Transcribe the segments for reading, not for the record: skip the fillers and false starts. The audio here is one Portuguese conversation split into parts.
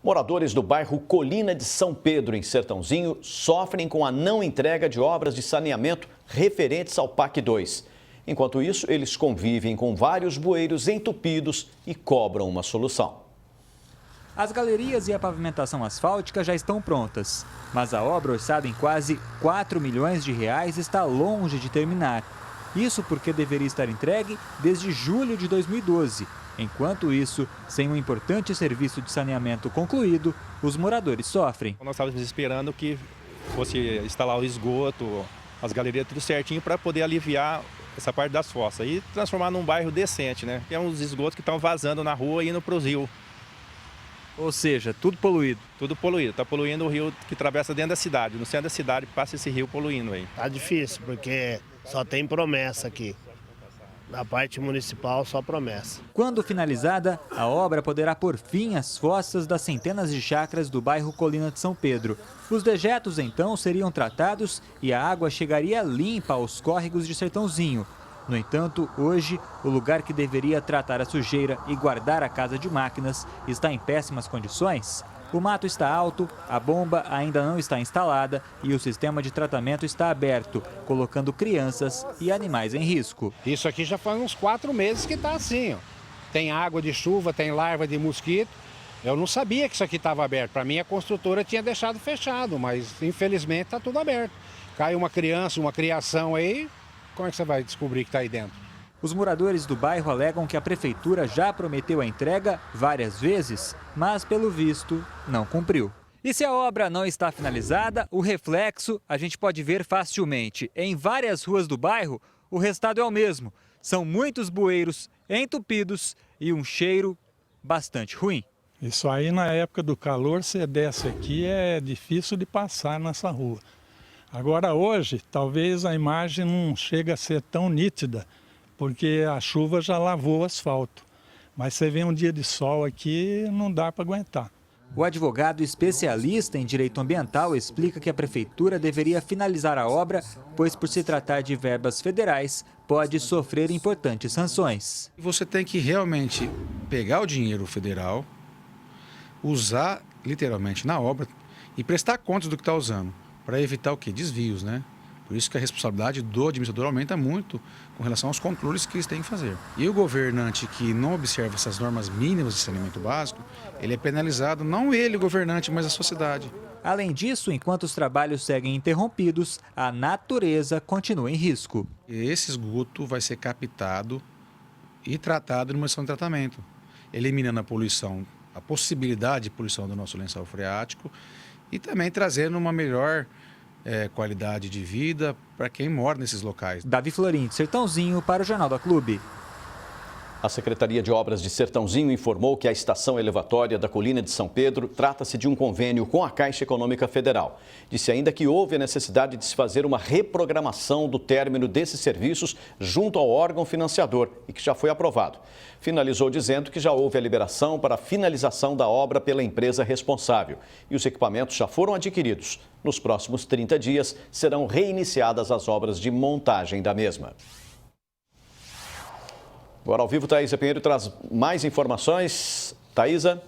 Moradores do bairro Colina de São Pedro, em Sertãozinho, sofrem com a não entrega de obras de saneamento referentes ao PAC 2. Enquanto isso, eles convivem com vários bueiros entupidos e cobram uma solução. As galerias e a pavimentação asfáltica já estão prontas, mas a obra, orçada em quase 4 milhões de reais, está longe de terminar. Isso porque deveria estar entregue desde julho de 2012. Enquanto isso, sem um importante serviço de saneamento concluído, os moradores sofrem. Nós estávamos esperando que fosse instalar o esgoto, as galerias, tudo certinho para poder aliviar essa parte das fossas e transformar num bairro decente, né? Tem uns esgotos que estão vazando na rua e indo para os rios. Ou seja, tudo poluído. Tudo poluído, está poluindo o rio que atravessa dentro da cidade. No centro da cidade passa esse rio poluindo aí. Tá difícil, porque só tem promessa aqui. Da parte municipal, só promessa. Quando finalizada, a obra poderá pôr fim às fossas das centenas de chácaras do bairro Colina de São Pedro. Os dejetos, então, seriam tratados e a água chegaria limpa aos córregos de Sertãozinho. No entanto, hoje, o lugar que deveria tratar a sujeira e guardar a casa de máquinas está em péssimas condições. O mato está alto, a bomba ainda não está instalada e o sistema de tratamento está aberto, colocando crianças e animais em risco. Isso aqui já faz uns 4 meses que está assim, ó. Tem água de chuva, tem larva de mosquito. Eu não sabia que isso aqui estava aberto. Para mim, a construtora tinha deixado fechado, mas infelizmente está tudo aberto. Cai uma criança, uma criação aí, como é que você vai descobrir que está aí dentro? Os moradores do bairro alegam que a prefeitura já prometeu a entrega várias vezes, mas, pelo visto, não cumpriu. E se a obra não está finalizada, o reflexo a gente pode ver facilmente. Em várias ruas do bairro, o resultado é o mesmo. São muitos bueiros entupidos e um cheiro bastante ruim. Isso aí, na época do calor, você desce aqui, é difícil de passar nessa rua. Agora, hoje, talvez a imagem não chegue a ser tão nítida, porque a chuva já lavou o asfalto. Mas você vê um dia de sol aqui, não dá para aguentar. O advogado especialista em direito ambiental explica que a prefeitura deveria finalizar a obra, pois por se tratar de verbas federais, pode sofrer importantes sanções. Você tem que realmente pegar o dinheiro federal, usar literalmente na obra e prestar contas do que está usando, para evitar o quê? Desvios, né? Por isso que a responsabilidade do administrador aumenta muito com relação aos controles que eles têm que fazer. E o governante que não observa essas normas mínimas de saneamento básico, ele é penalizado, não ele, o governante, mas a sociedade. Além disso, enquanto os trabalhos seguem interrompidos, a natureza continua em risco. Esse esgoto vai ser captado e tratado numa estação de tratamento, eliminando a poluição, a possibilidade de poluição do nosso lençol freático e também trazendo uma melhor qualidade de vida para quem mora nesses locais. Davi Florim, de Sertãozinho, para o Jornal da Clube. A Secretaria de Obras de Sertãozinho informou que a estação elevatória da Colina de São Pedro trata-se de um convênio com a Caixa Econômica Federal. Disse ainda que houve a necessidade de se fazer uma reprogramação do término desses serviços junto ao órgão financiador e que já foi aprovado. Finalizou dizendo que já houve a liberação para a finalização da obra pela empresa responsável e os equipamentos já foram adquiridos. Nos próximos 30 dias serão reiniciadas as obras de montagem da mesma. Agora ao vivo, Thaisa Pinheiro traz mais informações. Thaisa.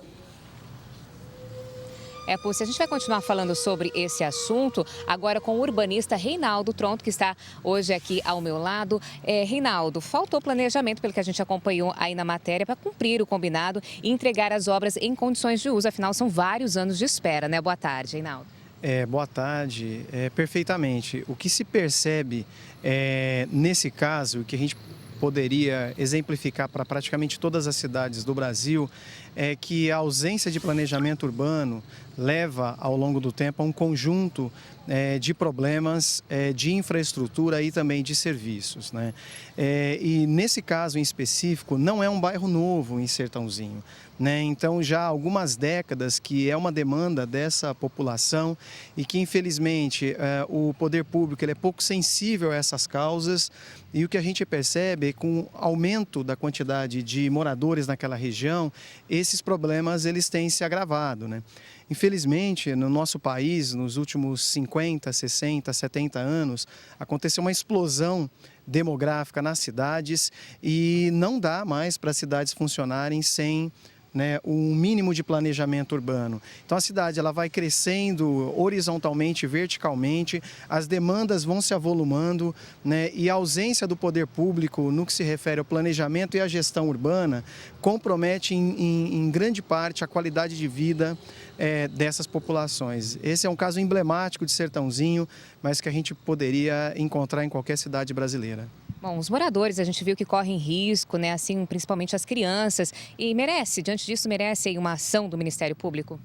Púcia, a gente vai continuar falando sobre esse assunto agora com o urbanista Reinaldo Tronto, que está hoje aqui ao meu lado. Reinaldo, faltou planejamento, pelo que a gente acompanhou aí na matéria, para cumprir o combinado e entregar as obras em condições de uso. Afinal, são vários anos de espera, né? Boa tarde, Reinaldo. Boa tarde. Perfeitamente. O que se percebe nesse caso, que a gente poderia exemplificar para praticamente todas as cidades do Brasil, é que a ausência de planejamento urbano leva, ao longo do tempo, a um conjunto de problemas de infraestrutura e também de serviços, né? E nesse caso em específico, não é um bairro novo em Sertãozinho, né? Então, já há algumas décadas que é uma demanda dessa população e que, infelizmente, o poder público ele é pouco sensível a essas causas, e o que a gente percebe é que, com o aumento da quantidade de moradores naquela região, esses problemas eles têm se agravado, né? Infelizmente, no nosso país, nos últimos 50, 60, 70 anos, aconteceu uma explosão demográfica nas cidades e não dá mais para as cidades funcionarem sem né, um mínimo de planejamento urbano. Então a cidade ela vai crescendo horizontalmente, verticalmente, as demandas vão se avolumando, né, e a ausência do poder público no que se refere ao planejamento e à gestão urbana compromete em grande parte a qualidade de vida dessas populações. Esse é um caso emblemático de Sertãozinho, mas que a gente poderia encontrar em qualquer cidade brasileira. Bom, os moradores a gente viu que correm risco, né? Assim, principalmente as crianças. E diante disso, merece aí uma ação do Ministério Público?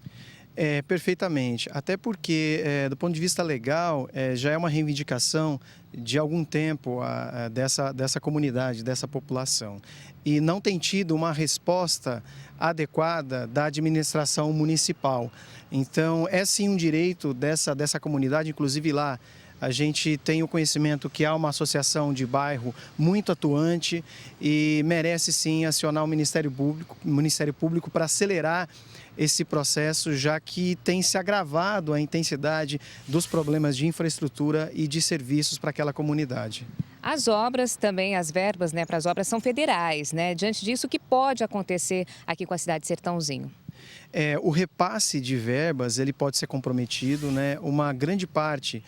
Perfeitamente. Até porque, do ponto de vista legal, já é uma reivindicação de algum tempo dessa comunidade, dessa população. E não tem tido uma resposta adequada da administração municipal. Então, é sim um direito dessa comunidade, inclusive lá. A gente tem o conhecimento que há uma associação de bairro muito atuante e merece sim acionar o Ministério Público para acelerar esse processo, já que tem se agravado a intensidade dos problemas de infraestrutura e de serviços para aquela comunidade. As obras também, as verbas, né, para as obras são federais, né? Diante disso, o que pode acontecer aqui com a cidade de Sertãozinho? O repasse de verbas ele pode ser comprometido, né? Uma grande parte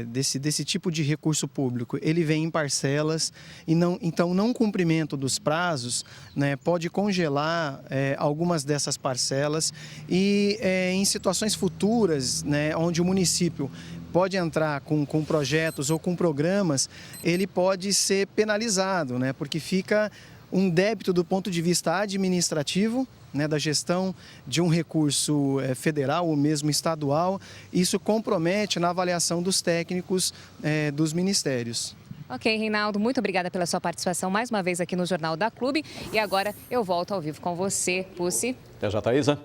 desse tipo de recurso público ele vem em parcelas e então não cumprimento dos prazos, né, pode congelar algumas dessas parcelas e em situações futuras, né, onde o município pode entrar com projetos ou com programas, ele pode ser penalizado, né, porque fica um débito do ponto de vista administrativo, né, da gestão de um recurso federal ou mesmo estadual. Isso compromete na avaliação dos técnicos dos ministérios. Ok, Reinaldo, muito obrigada pela sua participação mais uma vez aqui no Jornal da Clube. E agora eu volto ao vivo com você, Pussi. Até já, Thaisa.